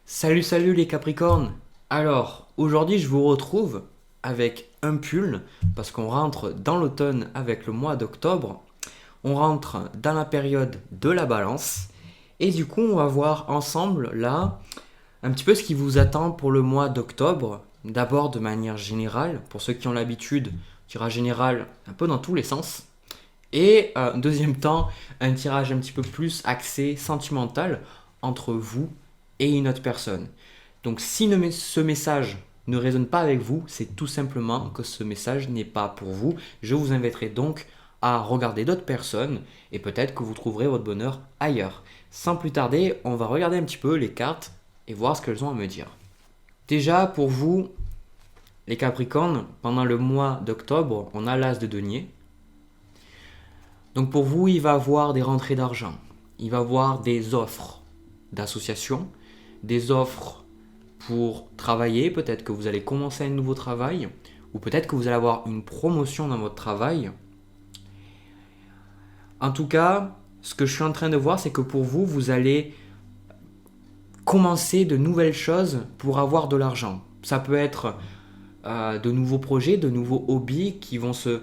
Salut les Capricornes. Alors, aujourd'hui je vous retrouve avec un pull parce qu'on rentre dans l'automne avec le mois d'octobre. On rentre dans la période de la balance et du coup on va voir ensemble là un petit peu ce qui vous attend pour le mois d'octobre. D'abord de manière générale, pour ceux qui ont l'habitude, tirage général un peu dans tous les sens. Et deuxième temps, un tirage un petit peu plus axé sentimental entre vous et une autre personne. Donc si ce message ne résonne pas avec vous, c'est tout simplement que ce message n'est pas pour vous. Je vous inviterai donc à regarder d'autres personnes et peut-être que vous trouverez votre bonheur ailleurs. Sans plus tarder, on va regarder un petit peu les cartes et voir ce qu'elles ont à me dire. Déjà pour vous, les Capricornes, pendant le mois d'octobre, on a l'as de denier. Donc pour vous, il va avoir des rentrées d'argent, il va avoir des offres d'association, des offres pour travailler, peut-être que vous allez commencer un nouveau travail, ou peut-être que vous allez avoir une promotion dans votre travail. En tout cas, ce que je suis en train de voir, c'est que pour vous, vous allez commencer de nouvelles choses pour avoir de l'argent. Ça peut être de nouveaux projets, de nouveaux hobbies qui vont se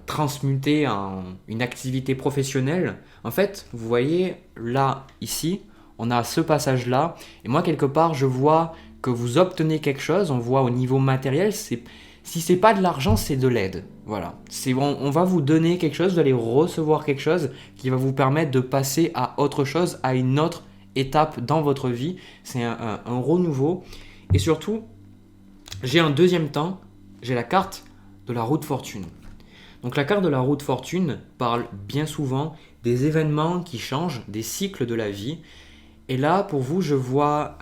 transmuter en une activité professionnelle. En fait, vous voyez, là, ici, on a ce passage-là. Et moi, quelque part, je vois que vous obtenez quelque chose. On voit au niveau matériel, si c'est pas de l'argent, c'est de l'aide. Voilà. On va vous donner quelque chose, vous allez recevoir quelque chose qui va vous permettre de passer à autre chose, à une autre étape dans votre vie. C'est un renouveau. Et surtout, j'ai un deuxième temps, j'ai la carte de la roue de fortune. Donc la carte de la roue de fortune parle bien souvent des événements qui changent, des cycles de la vie. Et là, pour vous, je vois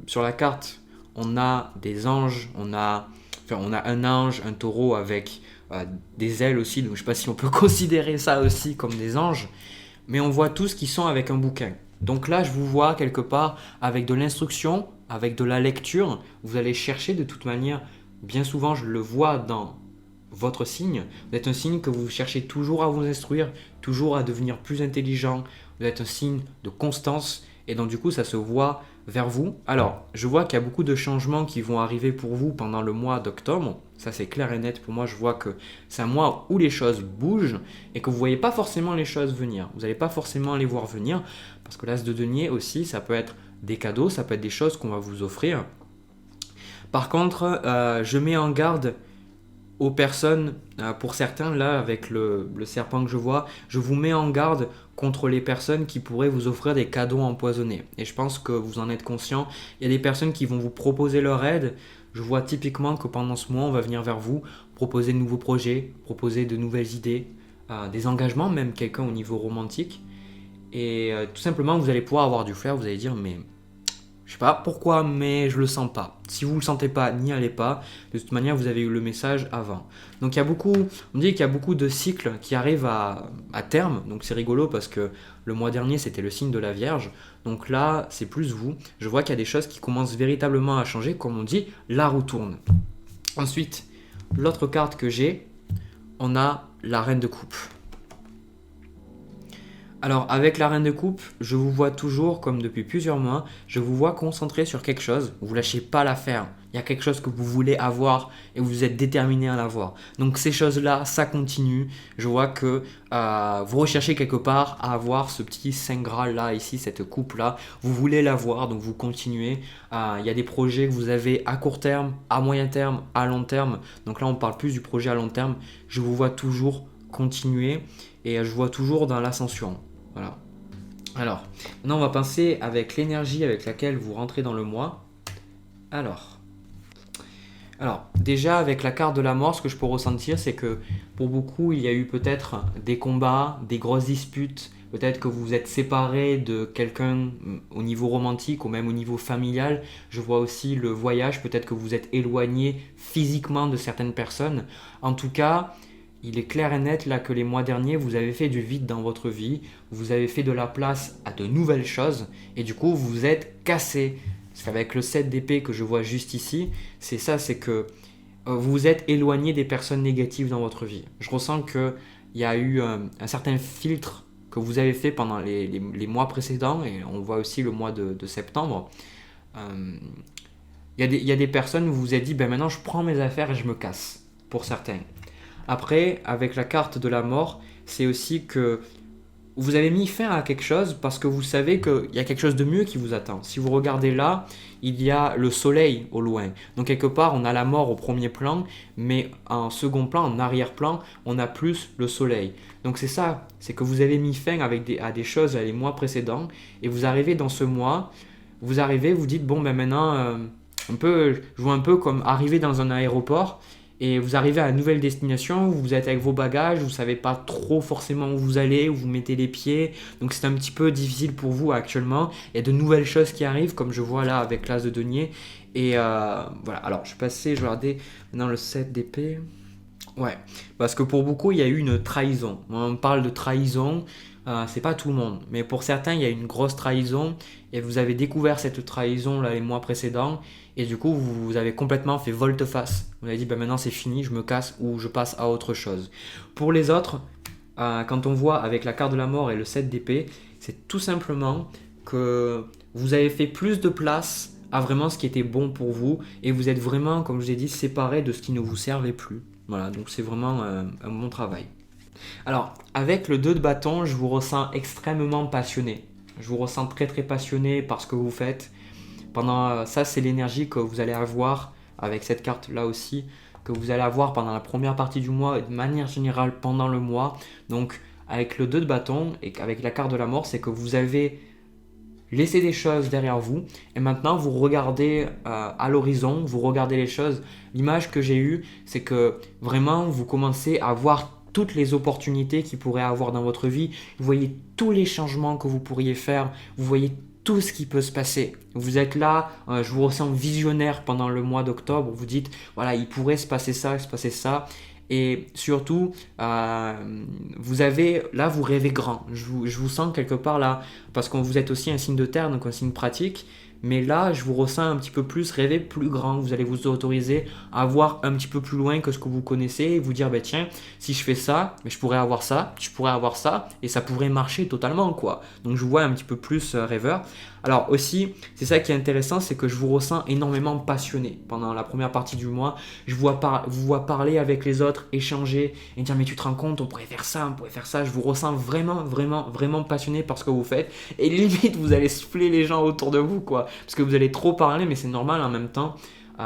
sur la carte, on a des anges, on a un ange, un taureau avec des ailes aussi. Donc je ne sais pas si on peut considérer ça aussi comme des anges. Mais on voit tous qui sont avec un bouquin. Donc là, je vous vois quelque part avec de l'instruction, avec de la lecture. Vous allez chercher de toute manière, bien souvent, je le vois dans votre signe. Vous êtes un signe que vous cherchez toujours à vous instruire, toujours à devenir plus intelligent. Vous êtes un signe de constance et donc du coup, ça se voit vers vous. Alors, je vois qu'il y a beaucoup de changements qui vont arriver pour vous pendant le mois d'octobre. Ça, c'est clair et net pour moi. Je vois que c'est un mois où les choses bougent et que vous ne voyez pas forcément les choses venir. Vous n'allez pas forcément les voir venir parce que l'as de denier aussi, ça peut être des cadeaux, ça peut être des choses qu'on va vous offrir. Par contre, je mets en garde aux personnes, pour certains, là, avec le serpent que je vois, je vous mets en garde contre les personnes qui pourraient vous offrir des cadeaux empoisonnés. Et je pense que vous en êtes conscient. Il y a des personnes qui vont vous proposer leur aide. Je vois typiquement que pendant ce mois, on va venir vers vous, proposer de nouveaux projets, proposer de nouvelles idées, des engagements, même quelqu'un au niveau romantique. Et tout simplement, vous allez pouvoir avoir du flair, vous allez dire, mais je sais pas pourquoi, mais je le sens pas. Si vous le sentez pas, n'y allez pas. De toute manière, vous avez eu le message avant. Donc il y a beaucoup, on dit qu'il y a beaucoup de cycles qui arrivent à terme. Donc c'est rigolo parce que le mois dernier c'était le signe de la Vierge. Donc là c'est plus vous. Je vois qu'il y a des choses qui commencent véritablement à changer. Comme on dit, la roue tourne. Ensuite, l'autre carte que j'ai, on a la Reine de Coupe. Alors, avec la reine de coupe, je vous vois toujours, comme depuis plusieurs mois, je vous vois concentré sur quelque chose. Vous lâchez pas l'affaire. Il y a quelque chose que vous voulez avoir et vous êtes déterminé à l'avoir. Donc, ces choses-là, ça continue. Je vois que vous recherchez quelque part à avoir ce petit Saint Graal là, ici, cette coupe-là. Vous voulez l'avoir, donc vous continuez. Il y a des projets que vous avez à court terme, à moyen terme, à long terme. Donc là, on parle plus du projet à long terme. Je vous vois toujours continuer et je vois toujours dans l'ascension. Voilà. Alors, maintenant on va penser avec l'énergie avec laquelle vous rentrez dans le mois. Alors, déjà avec la carte de la mort, ce que je peux ressentir, c'est que pour beaucoup, il y a eu peut-être des combats, des grosses disputes. Peut-être que vous vous êtes séparé de quelqu'un au niveau romantique ou même au niveau familial. Je vois aussi le voyage. Peut-être que vous êtes éloigné physiquement de certaines personnes. En tout cas, il est clair et net là que les mois derniers, vous avez fait du vide dans votre vie, vous avez fait de la place à de nouvelles choses et du coup, vous vous êtes cassé. Parce qu'avec le 7 d'épée que je vois juste ici, c'est ça, c'est que vous vous êtes éloigné des personnes négatives dans votre vie. Je ressens qu'il y a eu un certain filtre que vous avez fait pendant les mois précédents et on voit aussi le mois de septembre. il y a des personnes où vous vous êtes dit, ben maintenant je prends mes affaires et je me casse, pour certains. Après, avec la carte de la mort, c'est aussi que vous avez mis fin à quelque chose parce que vous savez qu'il y a quelque chose de mieux qui vous attend. Si vous regardez là, il y a le soleil au loin. Donc quelque part, on a la mort au premier plan, mais en second plan, en arrière-plan, on a plus le soleil. Donc c'est ça, c'est que vous avez mis fin à des choses les mois précédents, et vous arrivez dans ce mois, vous dites, bon ben maintenant, je vois un peu comme arriver dans un aéroport, et vous arrivez à une nouvelle destination, vous êtes avec vos bagages, vous ne savez pas trop forcément où vous allez, où vous mettez les pieds, donc c'est un petit peu difficile pour vous actuellement. Il y a de nouvelles choses qui arrivent, comme je vois là avec l'as de denier. Et voilà, alors je vais regarder maintenant le 7 d'épée. Ouais, parce que pour beaucoup, il y a eu une trahison. On parle de trahison, c'est pas tout le monde, mais pour certains, il y a une grosse trahison, et vous avez découvert cette trahison là les mois précédents, et du coup, vous avez complètement fait volte-face. Vous avez dit, ben maintenant c'est fini, je me casse ou je passe à autre chose. Pour les autres, quand on voit avec la carte de la mort et le 7 d'épée, c'est tout simplement que vous avez fait plus de place à vraiment ce qui était bon pour vous, et vous êtes vraiment, comme je vous ai dit, séparé de ce qui ne vous servait plus. Voilà, donc c'est vraiment un bon travail. Alors, avec le 2 de bâton, je vous ressens extrêmement passionné. Je vous ressens très très passionné par ce que vous faites. Ça, c'est l'énergie que vous allez avoir avec cette carte là aussi, que vous allez avoir pendant la première partie du mois et de manière générale pendant le mois. Donc, avec le 2 de bâton et avec la carte de la mort, c'est que vous avez laissé des choses derrière vous et maintenant vous regardez à l'horizon, vous regardez les choses. L'image que j'ai eue, c'est que vraiment vous commencez à voir toutes les opportunités qu'il pourrait avoir dans votre vie. Vous voyez tous les changements que vous pourriez faire, vous voyez tout ce qui peut se passer. Vous êtes là, je vous ressens visionnaire pendant le mois d'octobre, vous dites, voilà, il pourrait se passer ça, se passer ça. Et surtout, vous rêvez grand. Je vous sens quelque part là, parce que vous êtes aussi un signe de terre, donc un signe pratique. Mais là, je vous ressens un petit peu plus rêver plus grand. Vous allez vous autoriser à voir un petit peu plus loin que ce que vous connaissez et vous dire, bah, tiens, si je fais ça, mais je pourrais avoir ça, je pourrais avoir ça, et ça pourrait marcher totalement, quoi. Donc je vous vois un petit peu plus rêveur. Alors aussi, c'est ça qui est intéressant, c'est que je vous ressens énormément passionné pendant la première partie du mois. Vous vois parler avec les autres, échanger et dire, mais tu te rends compte, on pourrait faire ça, on pourrait faire ça. Je vous ressens vraiment, vraiment, vraiment passionné par ce que vous faites. Et limite, vous allez souffler les gens autour de vous, quoi. Parce que vous allez trop parler, mais c'est normal en même temps.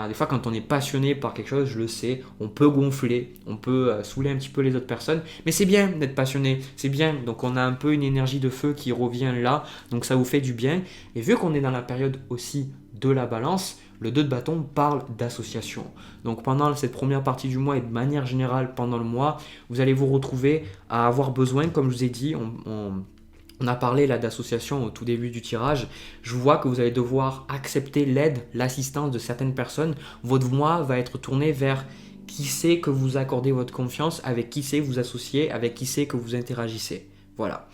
Des fois, quand on est passionné par quelque chose, je le sais, on peut gonfler, on peut saouler un petit peu les autres personnes. Mais c'est bien d'être passionné, c'est bien. Donc, on a un peu une énergie de feu qui revient là. Donc, ça vous fait du bien. Et vu qu'on est dans la période aussi de la balance, le 2 de bâton parle d'association. Donc, pendant cette première partie du mois et de manière générale pendant le mois, vous allez vous retrouver à avoir besoin, comme je vous ai dit, on a parlé là d'association au tout début du tirage. Je vois que vous allez devoir accepter l'aide, l'assistance de certaines personnes. Votre mois va être tourné vers qui c'est que vous accordez votre confiance, avec qui c'est que vous associez, avec qui c'est que vous interagissez. Voilà.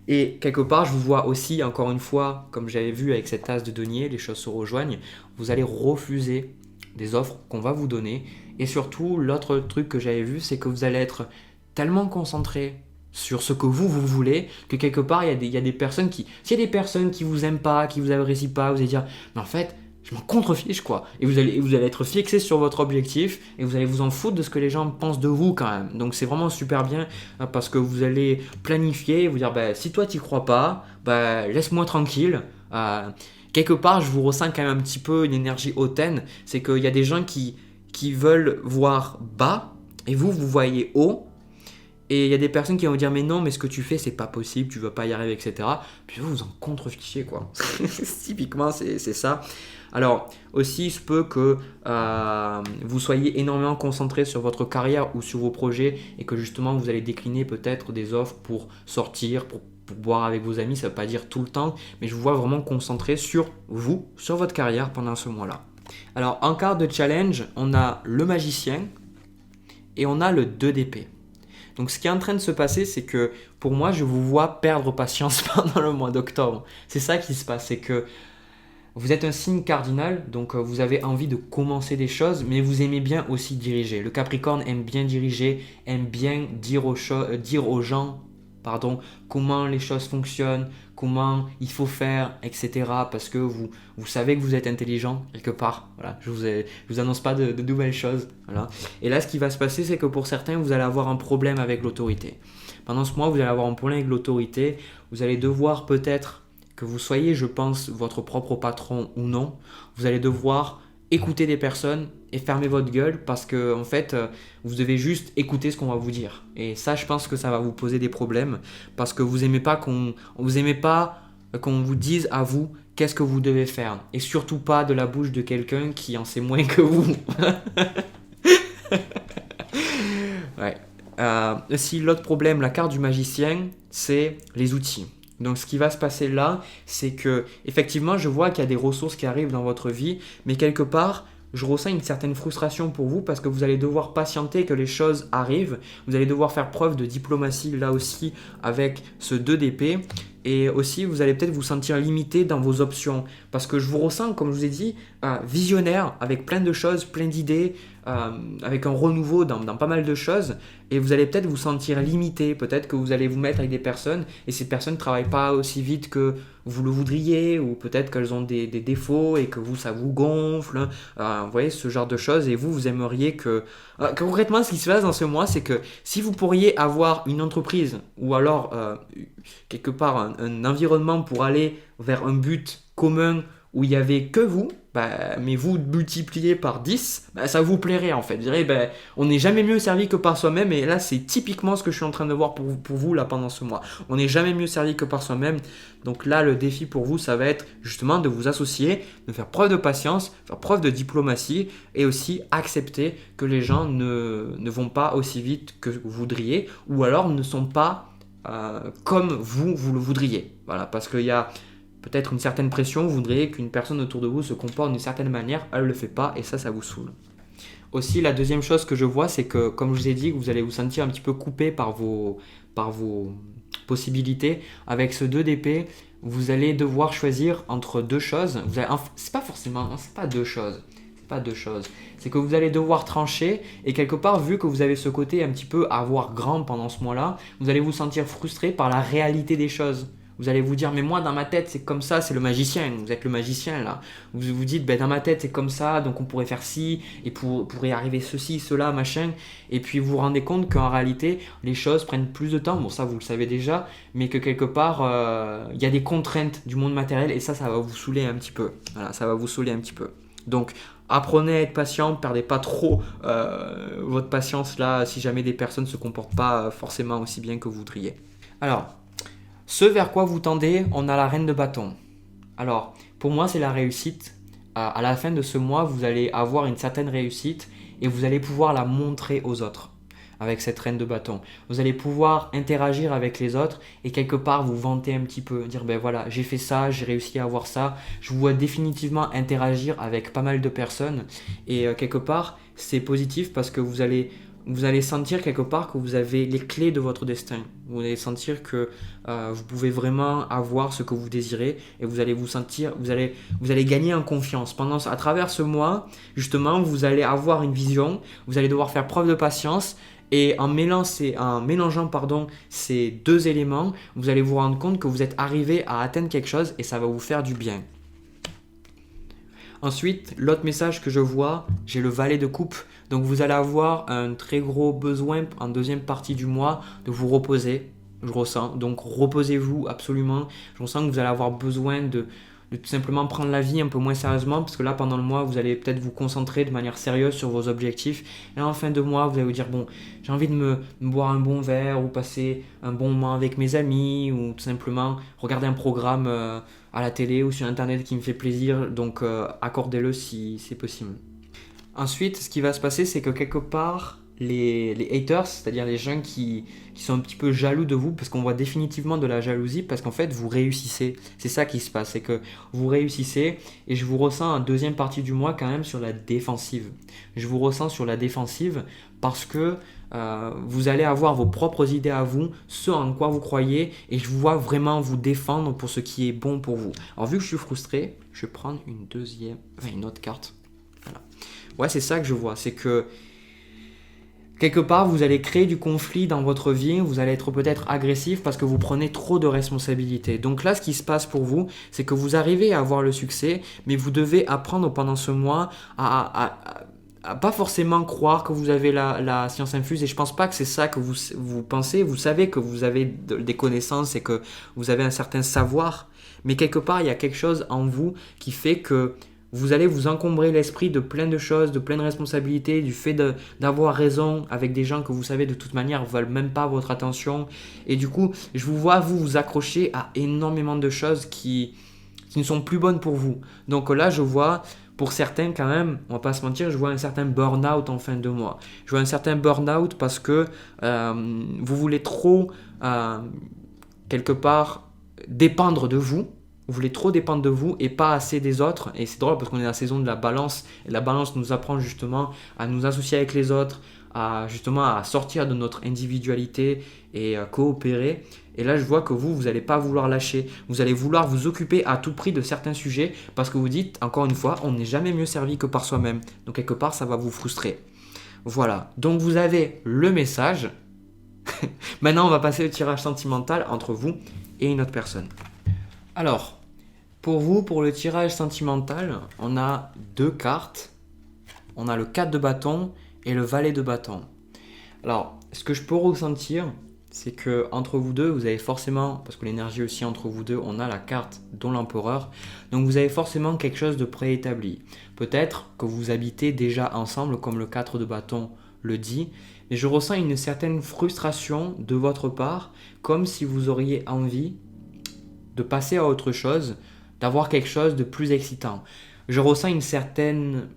Et quelque part, je vous vois aussi, encore une fois, comme j'avais vu avec cette as de denier, les choses se rejoignent, vous allez refuser des offres qu'on va vous donner. Et surtout, l'autre truc que j'avais vu, c'est que vous allez être tellement concentré sur ce que vous voulez, que quelque part, il y a des personnes s'il y a des personnes qui vous aiment pas, qui vous apprécient pas, vous allez dire, mais en fait, je m'en contrefiche, quoi. Et vous allez être fixé sur votre objectif, et vous allez vous en foutre de ce que les gens pensent de vous, quand même. Donc, c'est vraiment super bien, parce que vous allez planifier, vous dire, bah, si toi, t'y crois pas, bah, laisse-moi tranquille. Quelque part, je vous ressens quand même un petit peu une énergie hautaine, c'est qu'il y a des gens qui veulent voir bas, et vous voyez haut. Et il y a des personnes qui vont dire, mais non, mais ce que tu fais, c'est pas possible, tu vas pas y arriver, etc. Puis vous en contrefichez, quoi. Typiquement, c'est ça. Alors, aussi, il se peut que vous soyez énormément concentré sur votre carrière ou sur vos projets et que justement, vous allez décliner peut-être des offres pour sortir, pour boire avec vos amis. Ça ne veut pas dire tout le temps, mais je vous vois vraiment concentré sur vous, sur votre carrière pendant ce mois-là. Alors, en carte de challenge, on a le magicien et on a le 2 d'épée. Donc ce qui est en train de se passer, c'est que pour moi, je vous vois perdre patience pendant le mois d'octobre. C'est ça qui se passe, c'est que vous êtes un signe cardinal, donc vous avez envie de commencer des choses, mais vous aimez bien aussi diriger. Le Capricorne aime bien diriger, aime bien dire aux gens pardon, comment les choses fonctionnent, comment il faut faire, etc. Parce que vous savez que vous êtes intelligent quelque part. Voilà, je vous annonce pas de nouvelles choses. Voilà. Et là, ce qui va se passer, c'est que pour certains, vous allez avoir un problème avec l'autorité. Pendant ce mois, vous allez avoir un problème avec l'autorité. Vous allez devoir peut-être, que vous soyez, je pense, votre propre patron ou non, vous allez devoir écouter des personnes et fermer votre gueule parce que en fait vous devez juste écouter ce qu'on va vous dire, et ça je pense que ça va vous poser des problèmes parce que vous aimez pas qu'on vous dise à vous qu'est-ce que vous devez faire, et surtout pas de la bouche de quelqu'un qui en sait moins que vous. Ouais. Aussi, l'autre problème, la carte du magicien, c'est les outils. Donc ce qui va se passer là, c'est que effectivement, je vois qu'il y a des ressources qui arrivent dans votre vie, mais quelque part, je ressens une certaine frustration pour vous parce que vous allez devoir patienter que les choses arrivent. Vous allez devoir faire preuve de diplomatie là aussi avec ce 2 d'épée. Et aussi, vous allez peut-être vous sentir limité dans vos options. Parce que je vous ressens, comme je vous ai dit, visionnaire, avec plein de choses, plein d'idées, avec un renouveau dans pas mal de choses. Et vous allez peut-être vous sentir limité. Peut-être que vous allez vous mettre avec des personnes et ces personnes ne travaillent pas aussi vite que vous le voudriez. Ou peut-être qu'elles ont des défauts et que vous, ça vous gonfle. Vous voyez, ce genre de choses. Et vous aimeriez que... concrètement, ce qui se passe dans ce mois, c'est que si vous pourriez avoir une entreprise ou alors quelque part un environnement pour aller vers un but commun où il n'y avait que vous, mais vous multiplié par 10, ça vous plairait en fait. Vous direz, on n'est jamais mieux servi que par soi-même, et là c'est typiquement ce que je suis en train de voir pour vous là pendant ce mois. On n'est jamais mieux servi que par soi-même, donc là le défi pour vous, ça va être justement de vous associer, de faire preuve de patience, faire preuve de diplomatie, et aussi accepter que les gens ne vont pas aussi vite que vous voudriez, ou alors ne sont pas comme vous le voudriez. Voilà, parce qu'il y a peut-être une certaine pression, vous voudriez qu'une personne autour de vous se comporte d'une certaine manière, elle ne le fait pas, et ça vous saoule. Aussi, la deuxième chose que je vois, c'est que, comme je vous ai dit, vous allez vous sentir un petit peu coupé par vos possibilités. Avec ce 2 d'épée, vous allez devoir choisir entre deux choses. C'est pas deux choses. C'est que vous allez devoir trancher, et quelque part, vu que vous avez ce côté un petit peu à voir grand pendant ce mois-là, vous allez vous sentir frustré par la réalité des choses. Vous allez vous dire, mais moi dans ma tête c'est comme ça, c'est le magicien, vous êtes le magicien là. Vous vous dites, dans ma tête c'est comme ça, donc on pourrait faire ci, et pourrait arriver ceci, cela, machin. Et puis vous vous rendez compte qu'en réalité, les choses prennent plus de temps, bon ça vous le savez déjà, mais que quelque part, il y a des contraintes du monde matériel, et ça va vous saouler un petit peu. Voilà, ça va vous saouler un petit peu. Donc apprenez à être patient, perdez pas trop votre patience là, si jamais des personnes ne se comportent pas forcément aussi bien que vous voudriez. Alors, ce vers quoi vous tendez, on a la reine de bâton. Alors, pour moi, c'est la réussite. À la fin de ce mois, vous allez avoir une certaine réussite et vous allez pouvoir la montrer aux autres avec cette reine de bâton. Vous allez pouvoir interagir avec les autres et quelque part vous vanter un petit peu, dire voilà, j'ai fait ça, j'ai réussi à avoir ça. Je vous vois définitivement interagir avec pas mal de personnes, et quelque part, c'est positif parce que vous allez sentir quelque part que vous avez les clés de votre destin. Vous allez sentir que vous pouvez vraiment avoir ce que vous désirez, et vous allez gagner en confiance. À travers ce mois, justement, vous allez avoir une vision, vous allez devoir faire preuve de patience, et en mélangeant ces deux éléments, vous allez vous rendre compte que vous êtes arrivé à atteindre quelque chose, et ça va vous faire du bien. Ensuite, l'autre message que je vois, j'ai le valet de coupe. Donc vous allez avoir un très gros besoin en deuxième partie du mois de vous reposer, je ressens. Donc reposez-vous absolument. Je ressens que vous allez avoir besoin de tout simplement prendre la vie un peu moins sérieusement, parce que là pendant le mois vous allez peut-être vous concentrer de manière sérieuse sur vos objectifs, et en fin de mois vous allez vous dire j'ai envie de me boire un bon verre ou passer un bon moment avec mes amis, ou tout simplement regarder un programme à la télé ou sur internet qui me fait plaisir, donc accordez-le si c'est possible. Ensuite, ce qui va se passer, c'est que quelque part, les haters, c'est-à-dire les gens qui sont un petit peu jaloux de vous, parce qu'on voit définitivement de la jalousie, parce qu'en fait, vous réussissez. C'est ça qui se passe, c'est que vous réussissez, et je vous ressens en deuxième partie du mois quand même sur la défensive. Je vous ressens sur la défensive parce que vous allez avoir vos propres idées à vous, ce en quoi vous croyez, et je vous vois vraiment vous défendre pour ce qui est bon pour vous. Alors vu que je suis frustré, je vais prendre une autre carte. Voilà. Ouais, c'est ça que je vois, c'est que Quelque part, vous allez créer du conflit dans votre vie, vous allez être peut-être agressif parce que vous prenez trop de responsabilités. Donc là, ce qui se passe pour vous, c'est que vous arrivez à avoir le succès, mais vous devez apprendre pendant ce mois à pas forcément croire que vous avez la science infuse. Et je pense pas que c'est ça que vous pensez. Vous savez que vous avez des connaissances et que vous avez un certain savoir, mais quelque part, il y a quelque chose en vous qui fait que vous allez vous encombrer l'esprit de plein de choses, de plein de responsabilités, du fait d'avoir raison avec des gens que vous savez de toute manière ne veulent même pas votre attention. Et du coup, je vous vois vous accrocher à énormément de choses qui ne sont plus bonnes pour vous. Donc là, je vois, pour certains quand même, on va pas se mentir, je vois un certain burn-out en fin de mois. Je vois un certain burn-out parce que vous voulez trop, quelque part, dépendre de vous. Vous voulez trop dépendre de vous et pas assez des autres. Et c'est drôle parce qu'on est dans la saison de la balance. Et la balance nous apprend justement à nous associer avec les autres, justement à sortir de notre individualité et coopérer. Et là, je vois que vous n'allez pas vouloir lâcher. Vous allez vouloir vous occuper à tout prix de certains sujets parce que vous dites, encore une fois, on n'est jamais mieux servi que par soi-même. Donc quelque part, ça va vous frustrer. Voilà. Donc vous avez le message. Maintenant, on va passer au tirage sentimental entre vous et une autre personne. Alors, pour vous, pour le tirage sentimental, on a 2 cartes. On a le 4 de bâton et le valet de bâton. Alors, ce que je peux ressentir, c'est que entre vous deux, vous avez forcément, parce que l'énergie aussi entre vous deux, on a la carte dont l'empereur, donc vous avez forcément quelque chose de préétabli. Peut-être que vous habitez déjà ensemble, comme le 4 de bâton le dit, mais je ressens une certaine frustration de votre part, comme si vous auriez envie de passer à autre chose, d'avoir quelque chose de plus excitant. Je ressens une certaine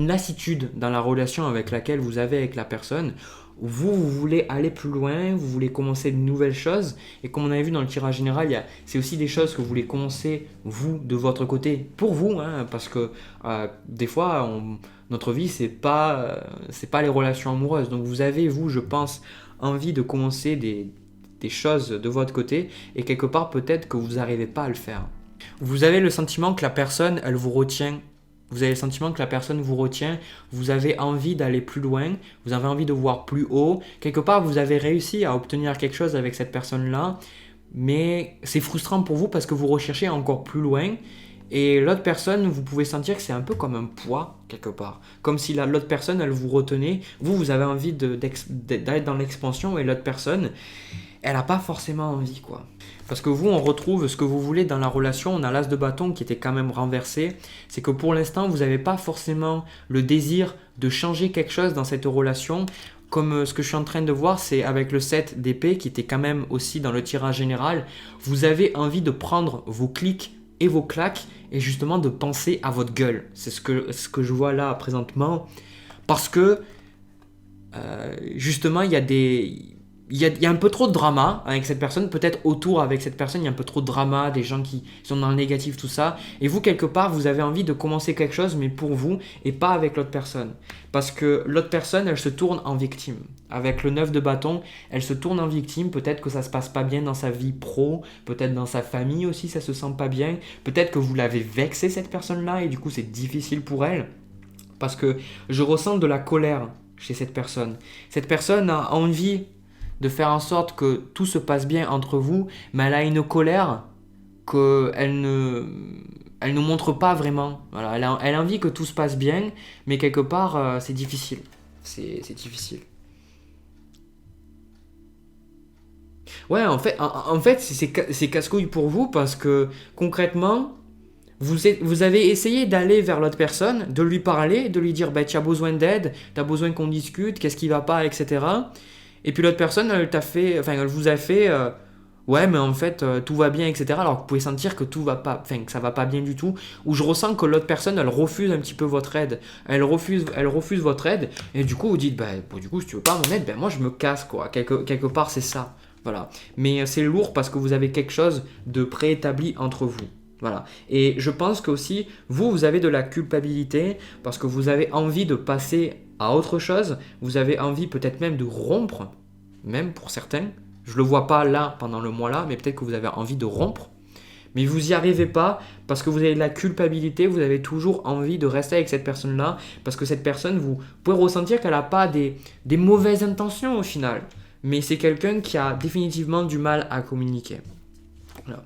lassitude dans la relation avec laquelle vous avez avec la personne. Vous voulez aller plus loin, vous voulez commencer de nouvelles choses. Et comme on avait vu dans le tirage général, c'est aussi des choses que vous voulez commencer, vous, de votre côté, pour vous. Parce que des fois, notre vie, c'est pas les relations amoureuses. Donc vous avez, vous, je pense, envie de commencer des choses de votre côté. Et quelque part, peut-être que vous n'arrivez pas à le faire. Vous avez le sentiment que la personne, elle vous retient. Vous avez le sentiment que la personne vous retient. Vous avez envie d'aller plus loin. Vous avez envie de voir plus haut. Quelque part, vous avez réussi à obtenir quelque chose avec cette personne-là. Mais c'est frustrant pour vous parce que vous recherchez encore plus loin. Et l'autre personne, vous pouvez sentir que c'est un peu comme un poids, quelque part. Comme si l'autre personne, elle vous retenait. Vous avez envie d'aller dans l'expansion et l'autre personne, elle n'a pas forcément envie, quoi. Parce que vous, on retrouve ce que vous voulez dans la relation. On a l'as de bâton qui était quand même renversé. C'est que pour l'instant, vous n'avez pas forcément le désir de changer quelque chose dans cette relation. Comme ce que je suis en train de voir, c'est avec le 7 d'épée qui était quand même aussi dans le tirage général. Vous avez envie de prendre vos clics et vos claques et justement de penser à votre gueule. C'est ce que je vois là présentement. Parce que justement, il y a un peu trop de drama avec cette personne, peut-être autour avec cette personne, il y a un peu trop de drama, des gens qui sont dans le négatif, tout ça. Et vous, quelque part, vous avez envie de commencer quelque chose, mais pour vous, et pas avec l'autre personne. Parce que l'autre personne, elle se tourne en victime. Avec le 9 de bâton, elle se tourne en victime. Peut-être que ça se passe pas bien dans sa vie pro, peut-être dans sa famille aussi, ça se sent pas bien. Peut-être que vous l'avez vexé, cette personne-là, et du coup, c'est difficile pour elle. Parce que je ressens de la colère chez cette personne. Cette personne a envie de faire en sorte que tout se passe bien entre vous, mais elle a une colère qu'elle ne montre pas vraiment. Voilà, elle a envie que tout se passe bien, mais quelque part, c'est difficile. C'est difficile. Ouais, en fait c'est casse-couille pour vous parce que concrètement, vous avez essayé d'aller vers l'autre personne, de lui parler, de lui dire bah, tu as besoin d'aide, tu as besoin qu'on discute, qu'est-ce qui va pas, etc. Et puis l'autre personne, elle vous a fait ouais, mais en fait, tout va bien, etc. Alors que vous pouvez sentir que que ça va pas bien du tout. Ou je ressens que l'autre personne, elle refuse un petit peu votre aide. Elle refuse votre aide. Et du coup, vous dites, du coup, si tu veux pas mon aide, moi je me casse, quoi. Quelque part, c'est ça. Voilà. Mais c'est lourd parce que vous avez quelque chose de préétabli entre vous. Voilà. Et je pense que aussi, vous avez de la culpabilité parce que vous avez envie de passer à autre chose. Vous avez envie peut-être même de rompre, même pour certains. Je ne le vois pas là, pendant le mois là, mais peut-être que vous avez envie de rompre. Mais vous n'y arrivez pas parce que vous avez de la culpabilité, vous avez toujours envie de rester avec cette personne-là, parce que cette personne, vous pouvez ressentir qu'elle n'a pas des mauvaises intentions au final. Mais c'est quelqu'un qui a définitivement du mal à communiquer. Voilà.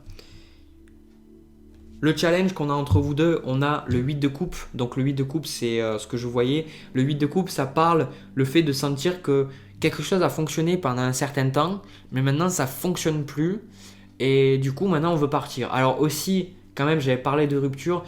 Le challenge qu'on a entre vous deux, on a le 8 de coupe. Donc le 8 de coupe, c'est ce que je voyais. Le 8 de coupe, ça parle le fait de sentir que quelque chose a fonctionné pendant un certain temps, mais maintenant ça ne fonctionne plus. Et du coup, maintenant on veut partir. Alors aussi, quand même, j'avais parlé de rupture.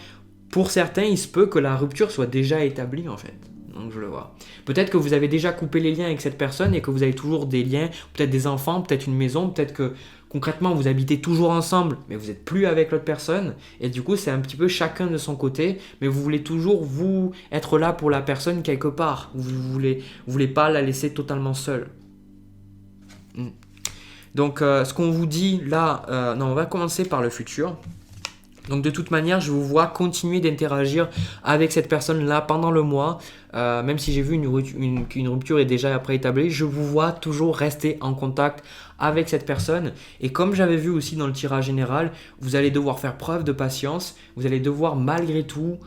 Pour certains, il se peut que la rupture soit déjà établie en fait. Donc je le vois. Peut-être que vous avez déjà coupé les liens avec cette personne et que vous avez toujours des liens, peut-être des enfants, peut-être une maison, peut-être que concrètement vous habitez toujours ensemble, mais vous n'êtes plus avec l'autre personne. Et du coup, c'est un petit peu chacun de son côté, mais vous voulez toujours vous être là pour la personne quelque part. Vous voulez pas la laisser totalement seule. Donc ce qu'on vous dit là, non, on va commencer par le futur. Donc de toute manière, je vous vois continuer d'interagir avec cette personne-là pendant le mois. Même si j'ai vu qu'une rupture est déjà préétablie, je vous vois toujours rester en contact avec cette personne. Et comme j'avais vu aussi dans le tirage général, vous allez devoir faire preuve de patience. Vous allez devoir malgré tout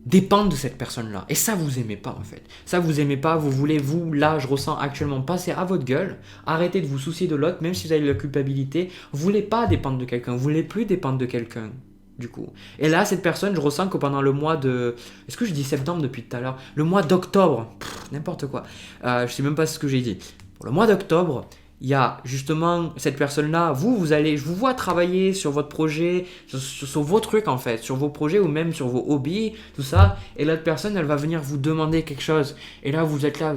dépendre de cette personne-là. Et ça, vous aimez pas en fait. Ça, vous aimez pas. Vous voulez, vous, là, je ressens actuellement passer à votre gueule. Arrêtez de vous soucier de l'autre, même si vous avez de la culpabilité. Vous voulez pas dépendre de quelqu'un. Vous voulez plus dépendre de quelqu'un. Du coup. Et là, cette personne, je ressens que pendant le mois de... Est-ce que je dis septembre depuis tout à l'heure? Le mois d'octobre. N'importe quoi. Je sais même pas ce que j'ai dit. Pour le mois d'octobre, il y a justement cette personne-là, je vous vois travailler sur votre projet, sur vos trucs en fait, sur vos projets ou même sur vos hobbies, tout ça. Et l'autre personne, elle va venir vous demander quelque chose. Et là, vous êtes là,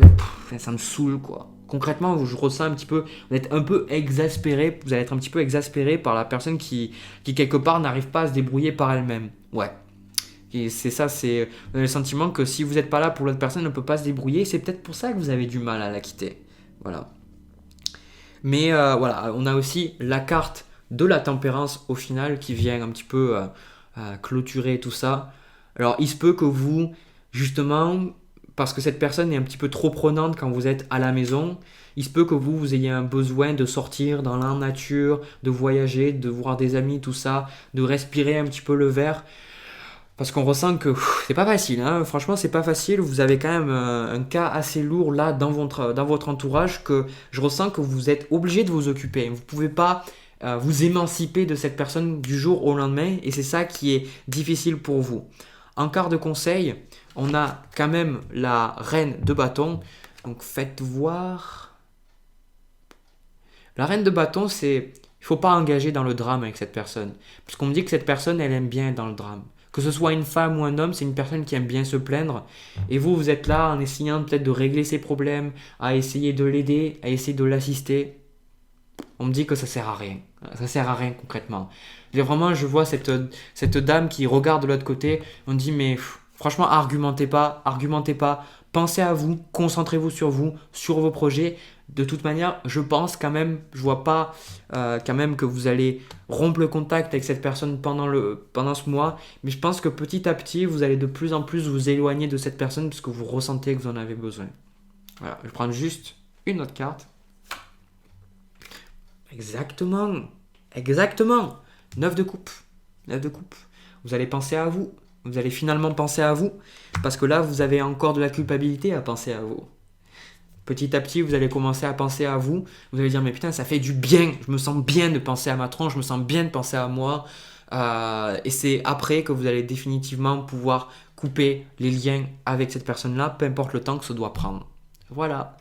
ça me saoule quoi. Concrètement, je ressens un petit peu, vous êtes un peu exaspéré, vous allez être un petit peu exaspéré par la personne qui quelque part n'arrive pas à se débrouiller par elle-même. Ouais. Et c'est ça, c'est le sentiment que si vous n'êtes pas là pour l'autre personne, elle ne peut pas se débrouiller. C'est peut-être pour ça que vous avez du mal à la quitter. Voilà. Mais voilà, on a aussi la carte de la tempérance au final qui vient un petit peu clôturer tout ça. Alors il se peut que vous, justement, parce que cette personne est un petit peu trop prenante quand vous êtes à la maison, il se peut que vous ayez un besoin de sortir dans la nature, de voyager, de voir des amis, tout ça, de respirer un petit peu le verre. Parce qu'on ressent que c'est pas facile, hein. Franchement c'est pas facile, vous avez quand même un cas assez lourd là dans votre entourage que je ressens que vous êtes obligé de vous occuper. Vous pouvez pas vous émanciper de cette personne du jour au lendemain et c'est ça qui est difficile pour vous. En quart de conseil, on a quand même la reine de bâton, donc faites voir. La reine de bâton c'est, il faut pas engager dans le drame avec cette personne, puisqu'on me dit que cette personne elle aime bien être dans le drame. Que ce soit une femme ou un homme, c'est une personne qui aime bien se plaindre. Et vous êtes là en essayant peut-être de régler ses problèmes, à essayer de l'aider, à essayer de l'assister. On me dit que ça sert à rien. Ça sert à rien concrètement. Vraiment, je vois cette dame qui regarde de l'autre côté. On me dit, mais franchement, argumentez pas. Pensez à vous, concentrez-vous sur vos projets. De toute manière, je pense quand même, je vois pas quand même que vous allez rompre le contact avec cette personne pendant ce mois, mais je pense que petit à petit, vous allez de plus en plus vous éloigner de cette personne parce que vous ressentez que vous en avez besoin. Voilà, je vais prendre juste une autre carte. Exactement. 9 de coupe. Vous allez penser à vous. Vous allez finalement penser à vous parce que là, vous avez encore de la culpabilité à penser à vous. Petit à petit, vous allez commencer à penser à vous. Vous allez dire, mais putain, ça fait du bien. Je me sens bien de penser à ma tronche. Je me sens bien de penser à moi. Et c'est après que vous allez définitivement pouvoir couper les liens avec cette personne-là, peu importe le temps que ça doit prendre. Voilà.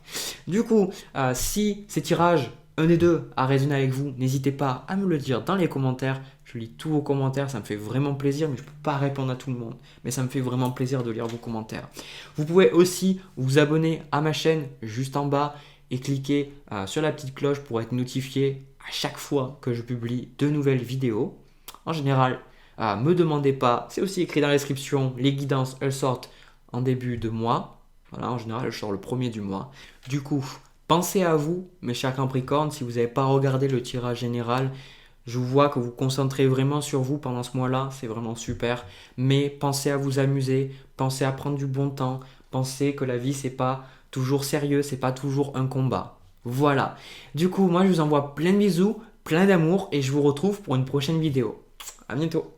Du coup, si ces tirages, un des deux, a résonné avec vous, n'hésitez pas à me le dire dans les commentaires. Je lis tous vos commentaires, ça me fait vraiment plaisir, mais je ne peux pas répondre à tout le monde. Mais ça me fait vraiment plaisir de lire vos commentaires. Vous pouvez aussi vous abonner à ma chaîne juste en bas et cliquer sur la petite cloche pour être notifié à chaque fois que je publie de nouvelles vidéos. En général, me demandez pas, c'est aussi écrit dans la description, les guidances, elles sortent en début de mois. Voilà, en général, je sors le premier du mois. Du coup, pensez à vous, mes chers Capricornes, si vous n'avez pas regardé le tirage général, je vois que vous concentrez vraiment sur vous pendant ce mois-là, c'est vraiment super. Mais pensez à vous amuser, pensez à prendre du bon temps, pensez que la vie, c'est pas toujours sérieux, c'est pas toujours un combat. Voilà. Du coup, moi, je vous envoie plein de bisous, plein d'amour et je vous retrouve pour une prochaine vidéo. À bientôt.